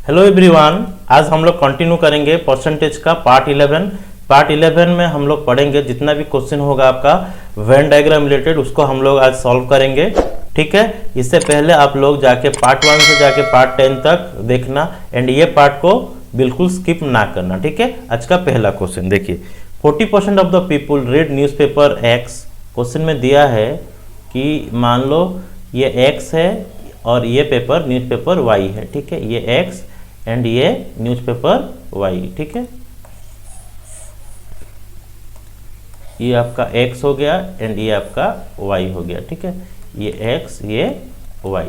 Hello everyone, आज हम लोग कंटिन्यू करेंगे परसेंटेज का पार्ट 11। पार्ट 11 में हम लोग पढ़ेंगे जितना भी क्वेश्चन होगा आपका वेन डायग्राम रिलेटेड, उसको हम लोग आज सॉल्व करेंगे। ठीक है, इससे पहले आप लोग जाके पार्ट 1 से जाके पार्ट 10 तक देखना एंड ये पार्ट को बिल्कुल स्किप ना करना। ठीक है, आज का पहला क्वेश्चन देखिए, 40% of the people read newspaper x. Question में दिया है कि मान लो ये एक्स है और ये पेपर न्यूज़पेपर वाई है। ठीक है, ये एक्स एंड ये न्यूज़पेपर वाई। ठीक है, ये आपका x हो गया एंड ये आपका y हो गया। ठीक है, ये x ये y।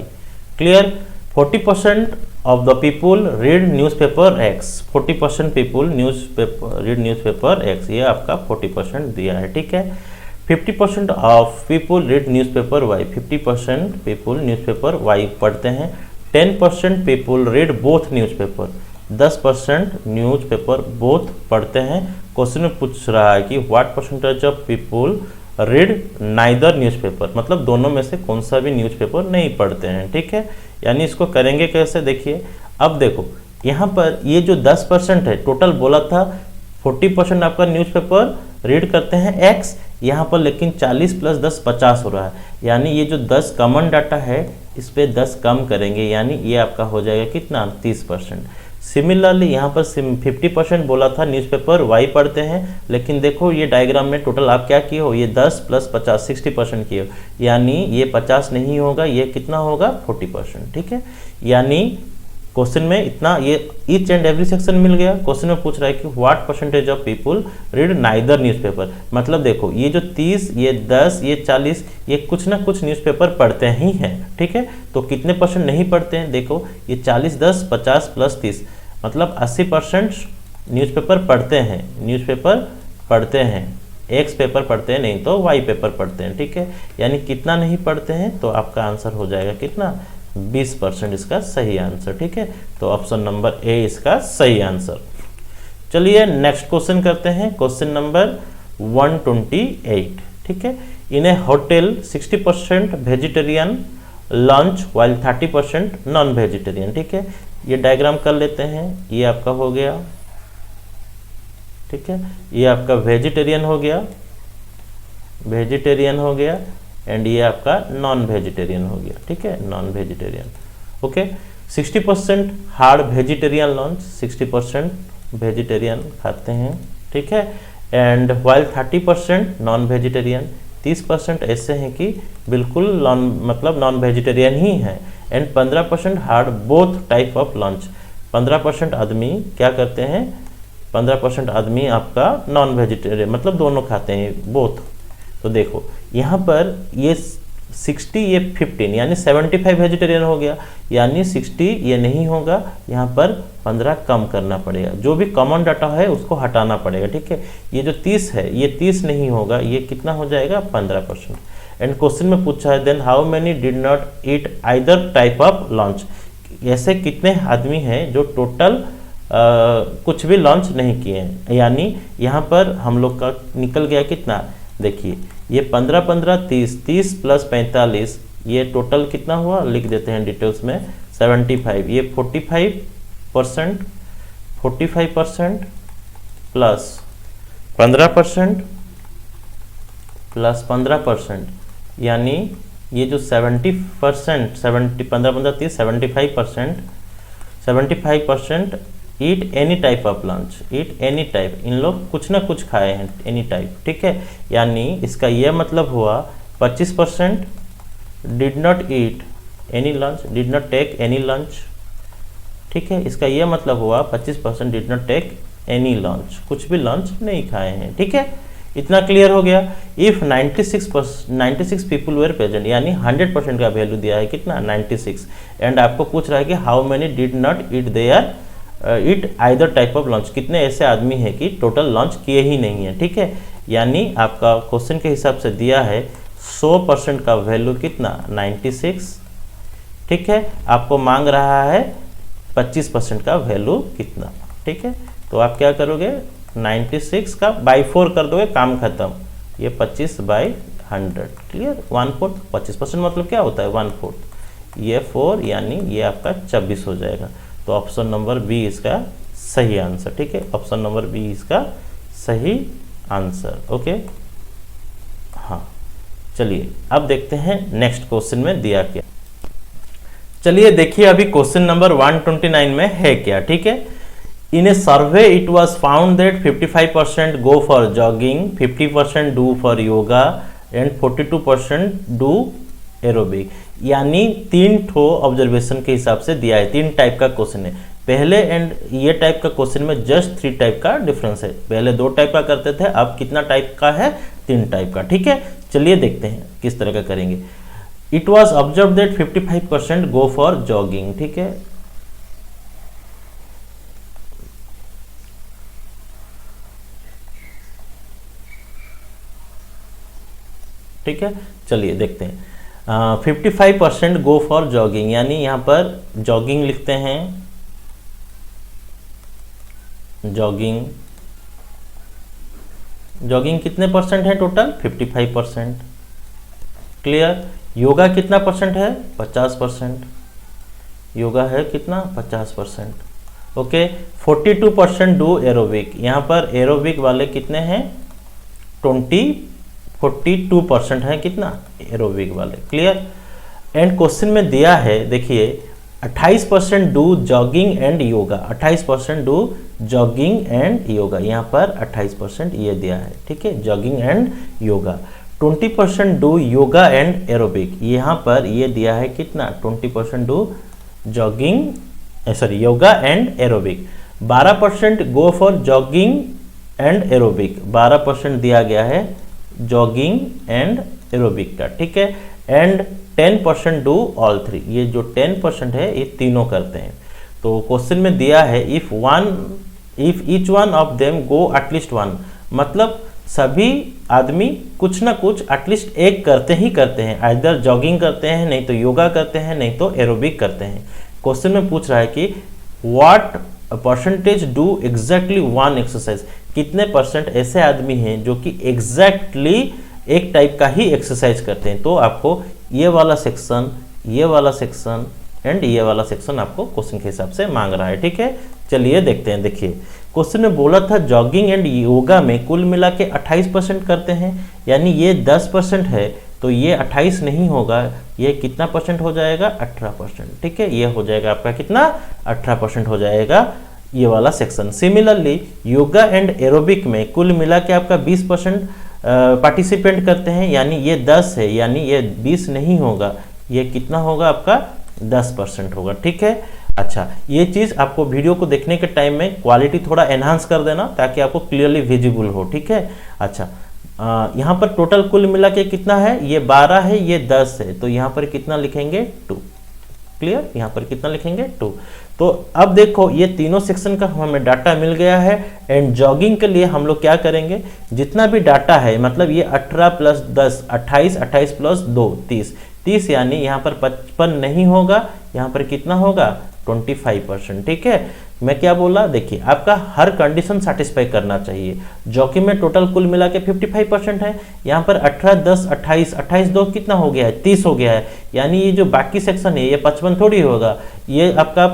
Clear. 40% of the people read newspaper x। 40% people read newspaper x, ये आपका 40% दिया है। ठीक है, 50% of people read newspaper y। 50% people newspaper y पढ़ते हैं। 10% people read both newspaper. 10% newspaper both पढ़ते हैं। क्वेश्चन में पूछ रहा है कि what percentage of people read neither newspaper, मतलब दोनों में से कौन सा भी न्यूज़पेपर नहीं पढ़ते हैं। ठीक है, यानी इसको करेंगे कैसे, देखिए। अब देखो यहाँ पर ये जो 10% है, टोटल बोला था 40% आपका न्यूज़पेपर रीड करते हैं एक्स, यहाँ पर लेकिन 40 + 10 50 हो रहा है, यानी ये जो 10 कॉमन डाटा है इस पे 10 कम करेंगे, यानी ये आपका हो जाएगा कितना, 30%। सिमिलरली यहाँ पर 50% बोला था न्यूज़पेपर वाई पढ़ते हैं, लेकिन देखो ये डायग्राम में टोटल आप क्या किए हो, ये 10 + 50 60% किए हो, यानी ये 50 नहीं होगा, ये कितना होगा 40%। ठीक है, यानी क्वेश्चन में इतना ये ईच एंड एवरी सेक्शन मिल गया। क्वेश्चन में पूछ रहा है कि what percentage of people read neither newspaper, मतलब देखो ये जो 30, ये 10, ये 40, ये कुछ ना कुछ न्यूज़पेपर पढ़ते ही हैं। ठीक है, तो कितने परसेंट नहीं पढ़ते हैं, देखो ये 40 10 50 + 30 मतलब 80% न्यूज़पेपर पढ़ते हैं। न्यूज़पेपर पढ़ते हैं, एक्स पेपर पढ़ते हैं, नहीं तो वाई पेपर पढ़ते हैं। ठीक है, यानी कितना नहीं पढ़ते हैं, तो आपका आंसर हो जाएगा कितना, 20% इसका सही आंसर। ठीक है, तो ऑप्शन नंबर ए इसका सही आंसर। चलिए नेक्स्ट क्वेश्चन करते हैं, क्वेश्चन नंबर 128। ठीक है, in a hotel 60% vegetarian lunch while 30% non vegetarian. ठीक है, ये डायग्राम कर लेते हैं, ये आपका हो गया। ठीक है, ये आपका वेजिटेरियन हो गया, वेजिटेरियन हो गया एंड ये आपका नॉन वेजिटेरियन हो गया। ठीक है, non vegetarian. Okay, 60% hard vegetarian lunch, 60% vegetarian खाते हैं। ठीक है, एंड वाइल 30% नॉन वेजिटेरियन, 30% ऐसे हैं कि बिल्कुल नॉन वेजिटेरियन ही हैं, and 15% hard both type of lunch. 15% आदमी क्या करते हैं, 15% आदमी आपका नॉन वेजिटेरियन मतलब दोनों खाते हैं, बोथ। तो देखो यहाँ पर ये 60 ये 15 यानी 75 वेजिटेरियन हो गया, यानी 60 ये नहीं होगा, यहाँ पर 15 कम करना पड़ेगा, जो भी कॉमन डाटा है उसको हटाना पड़ेगा। ठीक है, ये जो 30 है ये 30 नहीं होगा, ये कितना हो जाएगा 15%। एंड क्वेश्चन में पूछा है then how many did not eat either type of lunch. ऐसे कितने आदमी हैं जो टोटल कुछ भी लंच नहीं किए हैं, यानी यहाँ पर हम लोग का निकल गया कितना, देखिए ये 15 15 30 30 + 45 ये टोटल कितना हुआ, लिख देते हैं डिटेल्स में 75। ये 45% 45% प्लस 15% प्लस 15%, यानी ये जो 70% 70 15 15 30 75% eat any type of lunch, eat any type, in लोग कुछ ना कुछ खाए हैं, एनी टाइप। ठीक है, यानी इसका यह मतलब हुआ 25% did not eat any lunch, did not take any lunch. ठीक है, इसका यह मतलब हुआ 25% did not take any lunch, कुछ भी लंच नहीं खाए हैं। ठीक है, इतना क्लियर हो गया। इफ 96 पीपल वेर प्रेजेंट, यानी 100% का वैल्यू दिया है कितना, 96, एंड आपको पूछ रहा है कि how many did not eat there eat either type of lunch, कितने ऐसे आदमी हैं कि टोटल लंच किए ही नहीं है। ठीक है, यानी आपका क्वेश्चन के हिसाब से दिया है 100% का वैल्यू कितना, 96। ठीक है, आपको मांग रहा है 25% का वैल्यू कितना। ठीक है, तो आप क्या करोगे, 96 का बाई 4 कर दोगे, काम खत्म, ये 25/100। क्लियर, 1/4, 25% मतलब क्या होता है 1/4, ये 4 यानी ये आपका 26 हो जाएगा। तो ऑप्शन नंबर बी इसका सही आंसर। ठीक है, ऑप्शन नंबर बी इसका सही आंसर। ओके, हाँ चलिए अब देखते हैं नेक्स्ट क्वेश्चन में दिया क्या। चलिए देखिए अभी क्वेश्चन नंबर 129 में है क्या। ठीक है, in a survey it was found that 55% go for jogging, 50% do for yoga and 42% do aerobic. यानी 3 ठो ऑब्जर्वेशन के हिसाब से दिया है। 3 टाइप का क्वेश्चन है। पहले एंड ये टाइप का क्वेश्चन में जस्ट 3 टाइप का डिफरेंस है। पहले 2 टाइप का करते थे, अब कितना टाइप का है? 3 टाइप का। ठीक है, चलिए देखते हैं किस तरह का करेंगे। It was observe that 55% go for jogging. ठीक है, ठीक है, चलिए देखते हैं। 55% गो फॉर जॉगिंग, यानी यहां पर जॉगिंग लिखते हैं। जॉगिंग कितने परसेंट है टोटल? 55%। क्लियर। योगा कितना परसेंट है? 50%। योगा है कितना? 50%। Okay, 42% do aerobic. यहाँ पर एरोबिक वाले कितने हैं? 42% है कितना? एरोबिक वाले। क्लियर। एंड क्वेश्चन में दिया है, देखिए 28% do jogging and yoga. 28% do jogging and yoga, यहाँ पर 28% ये दिया है। ठीक है, jogging and yoga. 20% do yoga and aerobic, यहाँ पर ये दिया है कितना? 20% do jogging sorry yoga and aerobic. 12% go for jogging and aerobic, 12% दिया गया है जॉगिंग एंड एरोबिक का। ठीक है, एंड 10% डू ऑल 3। ये जो 10% है ये तीनों करते हैं। तो क्वेश्चन में दिया है if each one of them go at least 1, मतलब सभी आदमी कुछ ना कुछ एटलीस्ट एक करते ही करते हैं। आइदर जॉगिंग करते हैं, नहीं तो योगा करते हैं, नहीं तो एरोबिक करते हैं। क्वेश्चन में पूछ रहा है कि what percentage do exactly 1 exercise. कितने परसेंट ऐसे आदमी हैं जो कि एग्जैक्टली एक टाइप का ही एक्सरसाइज करते हैं। तो आपको ये वाला सेक्शन, ये वाला सेक्शन एंड ये वाला सेक्शन आपको क्वेश्चन के हिसाब से मांग रहा है। ठीक है, चलिए देखते हैं। देखिए क्वेश्चन में बोला था जॉगिंग एंड योगा में कुल मिला के 28% करते हैं, यानी ये 10% है तो ये 28 नहीं होगा, ये कितना परसेंट हो जाएगा? 18%। ठीक है, ये हो जाएगा आपका कितना? 18% हो जाएगा ये वाला section. Similarly yoga and aerobic में कुल मिला के आपका 20% पार्टिसिपेंट करते हैं, यानी ये 10 है, यानी ये 20 नहीं होगा, ये कितना होगा आपका? 10% होगा। ठीक है, अच्छा ये चीज़ आपको वीडियो को देखने के टाइम में क्वालिटी थोड़ा एनहांस कर देना ताकि आपको क्लियरली विजिबल हो। ठीक है, अच्छा यहाँ पर टोटल कुल मिला के कितना है? ये 12 है, ये 10 है, तो यहाँ पर कितना लिखेंगे? 2। क्लियर, यहाँ पर कितना लिखेंगे? 2। तो अब देखो ये तीनों सेक्शन का हमें डाटा मिल गया है। एंड जॉगिंग के लिए हम लोग क्या करेंगे? जितना भी डाटा है, मतलब ये 18 + 10 28, 28 + 2 30, 30 यानी यहाँ पर 55 नहीं होगा, यहाँ पर कितना होगा? 25%। ठीक है, मैं क्या बोला? देखिए आपका हर कंडीशन सेटिस्फाई करना चाहिए। जॉगिंग में टोटल कुल मिला के 55% है, यहाँ पर 18 10 28, 28 2 कितना हो गया है? 30 हो गया है, यानी ये जो बाकी सेक्शन है ये 55 थोड़ी होगा, ये आपका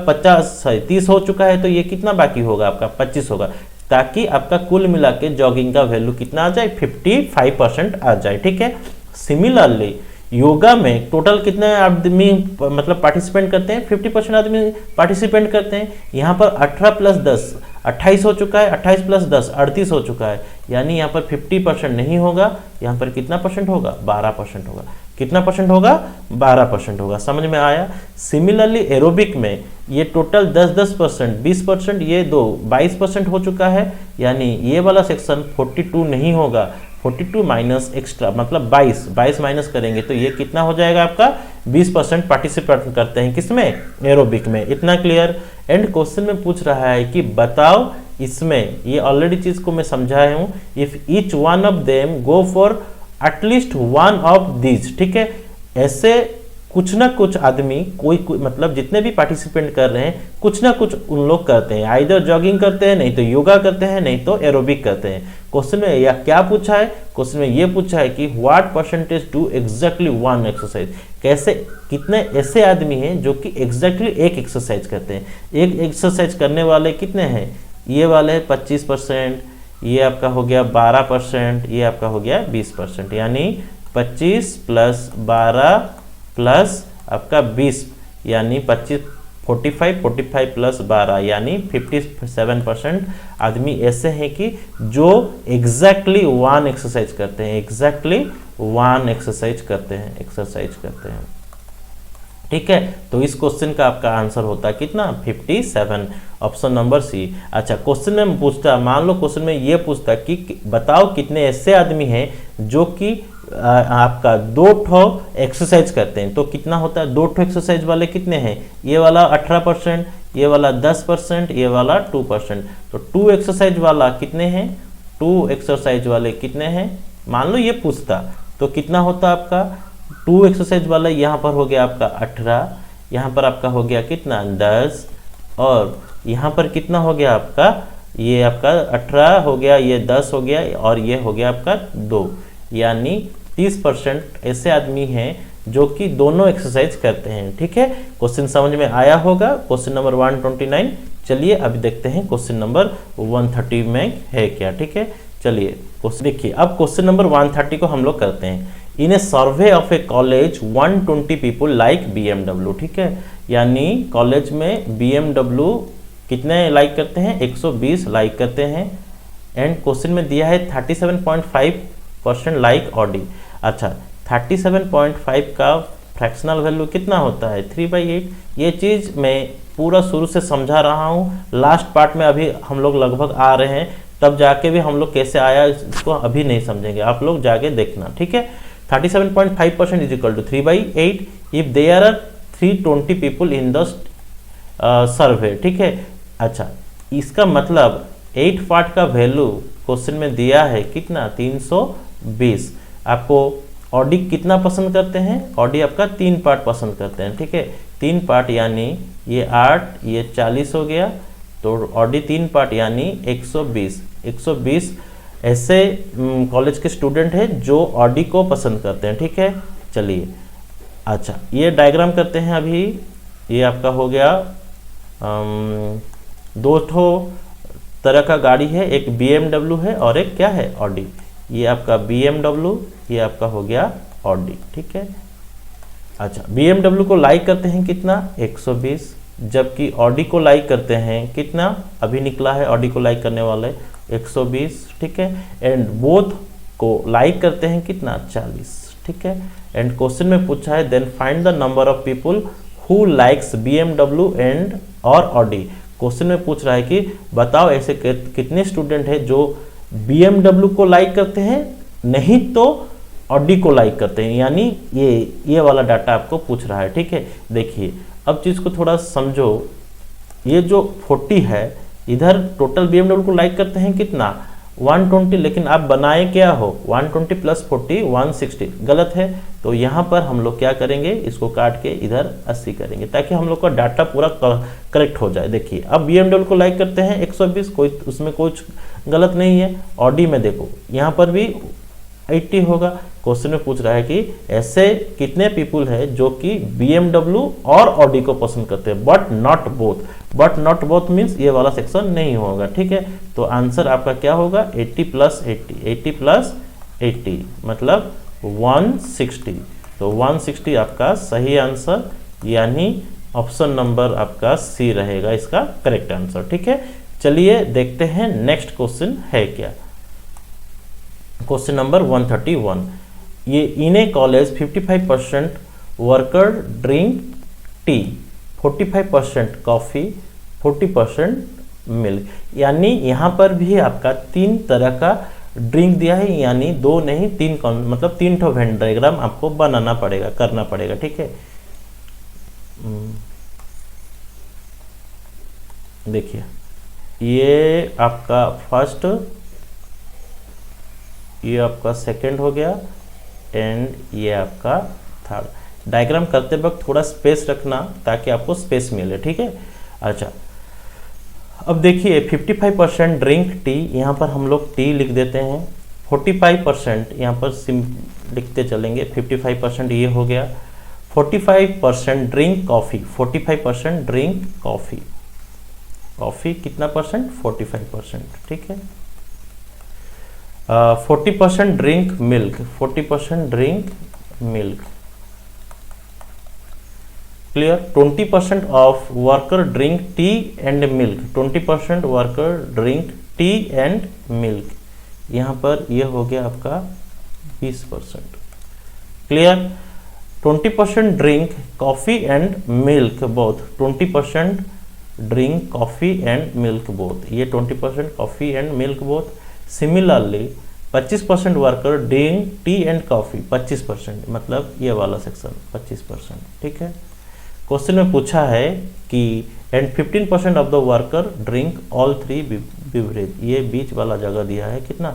30 हो चुका है, तो ये कितना बाकी होगा? आपका 25 होगा, ताकि आपका कुल मिला के जॉगिंग का वैल्यू कितना आ जाए? 55% आ जाए। ठीक है, सिमिलरली योगा में टोटल कितने आदमी मतलब पार्टिसिपेंट करते हैं? 50% आदमी पार्टिसिपेंट करते हैं। यहाँ पर 18 + 10 28 हो चुका है, 28 + 10 38 हो चुका है, यानी यहाँ पर 50% नहीं होगा, यहाँ पर कितना परसेंट होगा? 12% होगा। कितना परसेंट होगा? 12% होगा। समझ में आया? सिमिलरली एरोबिक में ये टोटल 10% 20%, ये 22% हो चुका है, यानी ये वाला सेक्शन 42 नहीं होगा, 42 माइनस एक्स्ट्रा मतलब 22 माइनस करेंगे तो ये कितना हो जाएगा आपका? 20% पार्टिसिपेट करते हैं किसमें? एरोबिक में। इतना क्लियर। एंड क्वेश्चन में पूछ रहा है कि बताओ इसमें, ये ऑलरेडी चीज को मैं समझाया हूँ, if each one of them go for at least 1 of these. ठीक है, ऐसे कुछ ना कुछ आदमी कोई मतलब जितने भी पार्टिसिपेंट कर रहे हैं कुछ ना कुछ उन लोग करते हैं, आइदर जॉगिंग करते हैं, नहीं तो योगा करते हैं, नहीं तो एरोबिक करते हैं। क्वेश्चन में या क्या पूछा है, क्वेश्चन में ये पूछा है कि what percentage do exactly one exercise, कैसे कितने ऐसे आदमी हैं जो कि एग्जैक्टली एक एक्सरसाइज करते हैं। एक एक्सरसाइज करने वाले कितने हैं, ये वाले 25%, ये आपका हो गया 12%, ये आपका हो गया 20%, यानी 25 + 12 प्लस आपका 20 यानी 45 + 12 यानी 57% आदमी ऐसे हैं कि जो एग्जैक्टली वन एक्सरसाइज करते हैं, एक्सैक्टली वन एक्सरसाइज करते हैं। ठीक है, तो इस क्वेश्चन का आपका आंसर होता है कितना, 57, ऑप्शन नंबर सी। अच्छा, क्वेश्चन में पूछता, मान लो क्वेश्चन में ये पूछता कि बताओ कितने ऐसे आदमी हैं जो कि आपका 2 ठो एक्सरसाइज करते हैं, तो कितना होता है, 2 ठो एक्सरसाइज वाले कितने हैं, ये वाला 18%, ये वाला 10%, ये वाला 2%, तो 2 एक्सरसाइज वाला कितने हैं, 2 एक्सरसाइज वाले कितने हैं, मान लो ये पूछता तो कितना होता आपका, 2 एक्सरसाइज वाला यहाँ पर हो गया आपका 18, यहाँ पर आपका हो गया कितना 10, और यहाँ पर कितना हो गया आपका, ये आपका 18 हो गया, ये 10 हो गया, और ये हो गया आपका 2, यानी 30% ऐसे आदमी हैं जो कि दोनों एक्सरसाइज करते हैं। ठीक है, क्वेश्चन समझ में आया होगा, क्वेश्चन नंबर 129। चलिए अभी देखते हैं क्वेश्चन नंबर 130 में है क्या। ठीक है, चलिए क्वेश्चन देखिए, अब क्वेश्चन नंबर 130 को हम लोग करते हैं। In a survey of a college 120 people like BMW। ठीक है, यानी कॉलेज में BMW कितने लाइक करते हैं, 120 लाइक करते हैं, एंड क्वेश्चन में दिया है 37.5% लाइक ऑडी। अच्छा, 37.5 का फ्रैक्शनल वैल्यू कितना होता है, 3/8। ये चीज़ मैं पूरा शुरू से समझा रहा हूँ, लास्ट पार्ट में अभी हम लोग लगभग आ रहे हैं, तब जाके भी हम लोग कैसे आया इसको अभी नहीं समझेंगे, आप लोग जाके देखना। ठीक है, 37.5% is equal to 3/8 if there are 320 people in the survey. ठीक है, अच्छा, इसका मतलब 8 पार्ट का वैल्यू क्वेश्चन में दिया है कितना, 320। आपको ऑडी कितना पसंद करते हैं, ऑडी आपका 3 पार्ट पसंद करते हैं। ठीक है, 3 पार्ट यानी ये 8, ये 40 हो गया, तो ऑडी 3 पार्ट यानी 120 ऐसे कॉलेज के स्टूडेंट हैं जो ऑडी को पसंद करते हैं। ठीक है, चलिए अच्छा ये डायग्राम करते हैं। अभी ये आपका हो गया 2 ठो तरह का गाड़ी है, एक BMW है और एक क्या है, ऑडी। ये आपका BMW, ये आपका हो गया ऑडी। ठीक है, अच्छा BMW को लाइक करते हैं कितना, 120, जबकि ऑडी को लाइक करते हैं कितना, अभी निकला है ऑडी को लाइक करने वाले 120। ठीक है, एंड बोथ को लाइक करते हैं कितना, 40। ठीक है, एंड क्वेश्चन में पूछा है then find the number of people who likes BMW and और ऑडी। क्वेश्चन में पूछ रहा है कि बताओ ऐसे कितने स्टूडेंट हैं जो BMW को लाइक करते हैं, नहीं तो ऑडी को लाइक करते हैं, यानी ये वाला डाटा आपको पूछ रहा है। ठीक है, देखिए अब चीज़ को थोड़ा समझो, ये जो 40 है इधर टोटल BMW को लाइक करते हैं कितना, 120, लेकिन आप बनाए क्या हो, 120 + 40 160, गलत है। तो यहाँ पर हम लोग क्या करेंगे, इसको काट के इधर 80 करेंगे ताकि हम लोग का डाटा पूरा करेक्ट हो जाए। देखिए अब BMW को लाइक करते हैं 120, कोई उसमें कुछ गलत नहीं है। ऑडी में देखो यहाँ पर भी 80 होगा। क्वेश्चन में पूछ रहा है कि ऐसे कितने पीपल है जो कि BMW और ऑडी को पसंद करते हैं, बट नॉट बोथ मीन्स ये वाला सेक्शन नहीं होगा। ठीक है, तो आंसर आपका क्या होगा, 80 + 80 मतलब 160। तो 160 आपका सही आंसर, यानी ऑप्शन नंबर आपका सी रहेगा इसका करेक्ट आंसर। ठीक है, चलिए देखते हैं नेक्स्ट क्वेश्चन है क्या। क्वेश्चन नंबर 131, ये in a college 55% worker drink tea, 45% coffee, 40% milk, यानी यहाँ पर भी आपका 3 तरह का ड्रिंक दिया है, यानी 2 नहीं 3 मतलब 3 ठो वेन डायग्राम आपको बनाना पड़ेगा, करना पड़ेगा। ठीक है, देखिए ये आपका फर्स्ट, ये आपका सेकंड हो गया, एंड ये आपका थर्ड। डायग्राम करते वक्त थोड़ा स्पेस रखना ताकि आपको स्पेस मिले, ठीक है। अच्छा, अब देखिए 55% ड्रिंक टी, यहाँ पर हम लोग टी लिख देते हैं। 45% यहाँ पर लिखते चलेंगे, 55% ये हो गया। 45% drink coffee, 45% drink coffee, coffee कितना परसेंट, 45%, ठीक है। 40% drink milk, 40% drink milk, clear. 20% of worker drink T and milk, 20% worker drink T and milk, यहाँ पर ये हो गया आपका 20%, clear. 20% drink coffee and milk both, 20% drink coffee and milk both, ये 20% coffee and milk both. Similarly 25% worker drink T and coffee, 25%, मतलब ये वाला सेक्शन 25%, ठीक है। क्वेश्चन में पूछा है कि and 15% of the worker drink all three beverage, ये बीच वाला जगह दिया है कितना,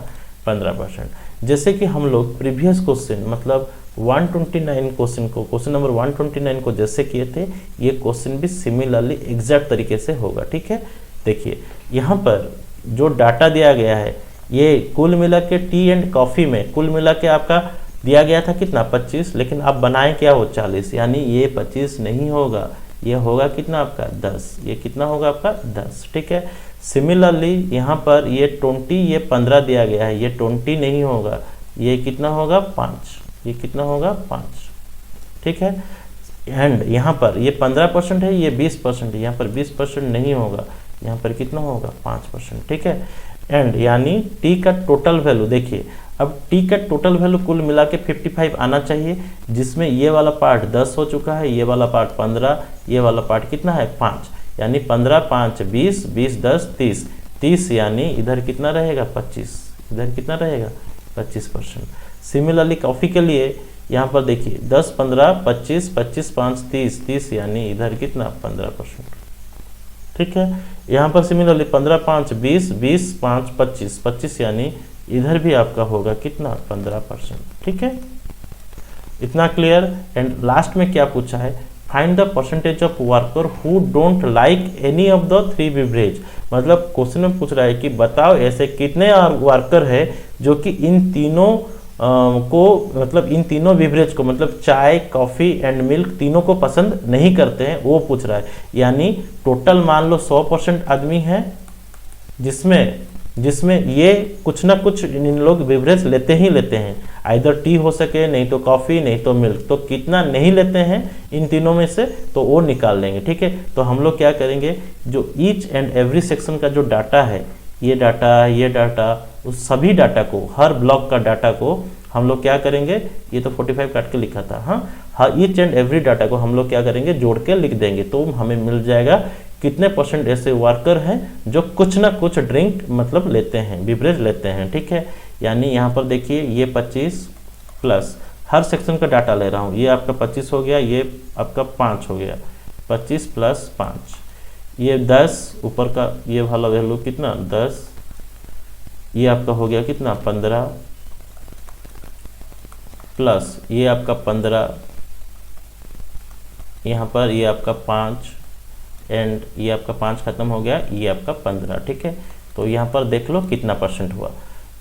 15%। जैसे कि हम लोग प्रीवियस क्वेश्चन मतलब 129 क्वेश्चन को, क्वेश्चन नंबर 129 को जैसे किए थे, ये क्वेश्चन भी सिमिलरली एग्जैक्ट तरीके से होगा, ठीक है। देखिए यहाँ पर जो डाटा दिया गया है, ये कुल मिला के टी एंड कॉफ़ी में कुल मिला के आपका दिया गया था कितना, 25, लेकिन आप बनाए क्या हो 40, यानी ये 25 नहीं होगा, ये होगा कितना आपका 10, ये कितना होगा आपका 10, ठीक है। सिमिलरली यहाँ पर ये 20, ये 15 दिया गया है, ये 20 नहीं होगा, ये कितना होगा 5, ये कितना होगा 5, ठीक है। एंड यहाँ पर ये 15% है, ये 20% है, यहाँ पर 20% नहीं होगा, यहाँ पर कितना होगा 5%, ठीक है। एंड यानी टी का टोटल वैल्यू देखिए, अब टी का टोटल वैल्यू कुल मिला के 55 आना चाहिए, जिसमें ये वाला पार्ट 10 हो चुका है, ये वाला पार्ट 15, ये वाला पार्ट कितना है 5, यानी 15 5 20, 20 10 30, 30 यानी इधर कितना रहेगा 25, इधर कितना रहेगा 25%। सिमिलरली कॉफ़ी के लिए यहाँ पर देखिए 10 15 25, 25 5 30, 30 यानी इधर कितना 15%, ठीक है। यहाँ पर सिमिलरली 15 5 20, 20 5 25, 25 यानी इधर भी आपका होगा कितना 15%, ठीक है। इतना क्लियर। एंड लास्ट में क्या पूछा है, find the percentage of worker who don't like any of the three beverage, मतलब क्वेश्चन में पूछ रहा है कि बताओ ऐसे कितने वर्कर है जो कि इन तीनों को मतलब इन तीनों बिवरेज को मतलब चाय कॉफ़ी एंड मिल्क तीनों को पसंद नहीं करते हैं, वो पूछ रहा है। यानी टोटल मान लो 100% आदमी है जिसमें ये कुछ ना कुछ इन लोग बिवरेज लेते ही लेते हैं, आइदर टी हो सके, नहीं तो कॉफ़ी, नहीं तो मिल्क, तो कितना नहीं लेते हैं इन तीनों में से तो वो निकाल लेंगे, ठीक है। तो हम लोग क्या करेंगे, जो ईच एंड एवरी सेक्शन का जो डाटा है, ये डाटा उस सभी डाटा को, हर ब्लॉक का डाटा को हम लोग क्या करेंगे, ये तो 45 काट के लिखा था, हाँ, ईच एंड एवरी डाटा को हम लोग क्या करेंगे, जोड़ के लिख देंगे, तो हमें मिल जाएगा कितने % ऐसे वर्कर हैं जो कुछ ना कुछ ड्रिंक मतलब लेते हैं, बिवरेज लेते हैं, ठीक है। यानी यहाँ पर देखिए ये 25 प्लस हर सेक्शन का डाटा ले रहा हूँ, ये आपका 25 हो गया, ये आपका 5 हो गया, 25 प्लस 5, ये 10 ऊपर का ये वाला वैल्यू कितना 10, ये आपका हो गया कितना 15 प्लस ये आपका 15, यहाँ पर ये आपका 5 एंड ये आपका 5 खत्म हो गया, ये आपका 15, ठीक है। तो यहाँ पर देख लो कितना % हुआ,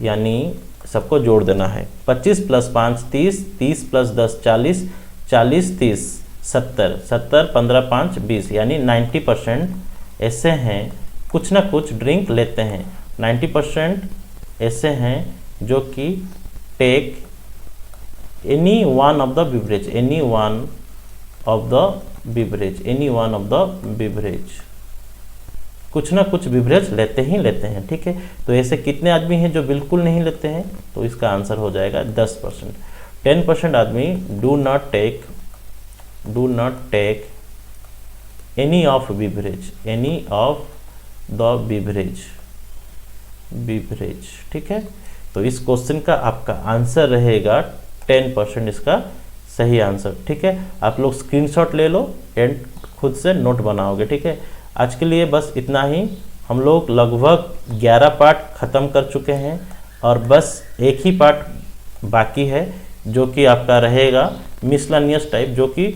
यानी सबको जोड़ देना है, 25 प्लस 5 30, 30 प्लस 10 40, 40 30 70, 70 15 5 20, यानी 90% ऐसे हैं कुछ ना कुछ ड्रिंक लेते हैं, 90% ऐसे हैं जो कि take any one of the beverage, any one of the beverage, कुछ ना कुछ बिवरेज लेते ही लेते हैं, ठीक है। तो ऐसे कितने आदमी हैं जो बिल्कुल नहीं लेते हैं, तो इसका आंसर हो जाएगा 10%। 10% आदमी do not take any of beverage, any of the beverage, ठीक है। तो इस क्वेश्चन का आपका आंसर रहेगा 10% इसका सही आंसर, ठीक है। आप लोग स्क्रीनशॉट ले लो एंड खुद से नोट बनाओगे, ठीक है। आज के लिए बस इतना ही, हम लोग लगभग 11 पार्ट ख़त्म कर चुके हैं और बस एक ही पार्ट बाकी है जो कि आपका रहेगा मिसलानियस टाइप, जो कि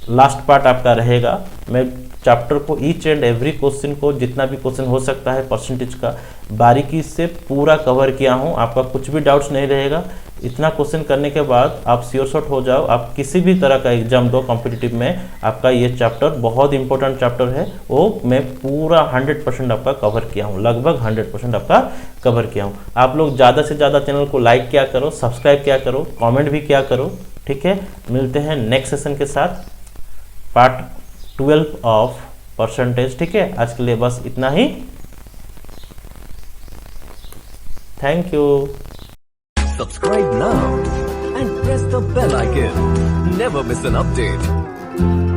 लास्ट पार्ट आपका रहेगा। मैं चैप्टर को ईच एंड एवरी क्वेश्चन को, जितना भी क्वेश्चन हो सकता है परसेंटेज का, बारीकी से पूरा कवर किया हूँ, आपका कुछ भी डाउट्स नहीं रहेगा। इतना क्वेश्चन करने के बाद आप श्योर शॉट हो जाओ, आप किसी भी तरह का एग्जाम दो कॉम्पिटिटिव में, आपका ये चैप्टर बहुत इंपॉर्टेंट चैप्टर है, वो मैं पूरा 100% आपका कवर किया हूँ, लगभग 100% आपका कवर किया हूँ। आप लोग ज़्यादा से ज़्यादा चैनल को लाइक किया करो, सब्सक्राइब किया करो, कॉमेंट भी किया करो, ठीक है। मिलते हैं नेक्स्ट सेशन के साथ, पार्ट 12 ऑफ परसेंटेज, ठीक है। आज के लिए बस इतना ही, thank you. Subscribe now and press the bell icon. Never miss an update.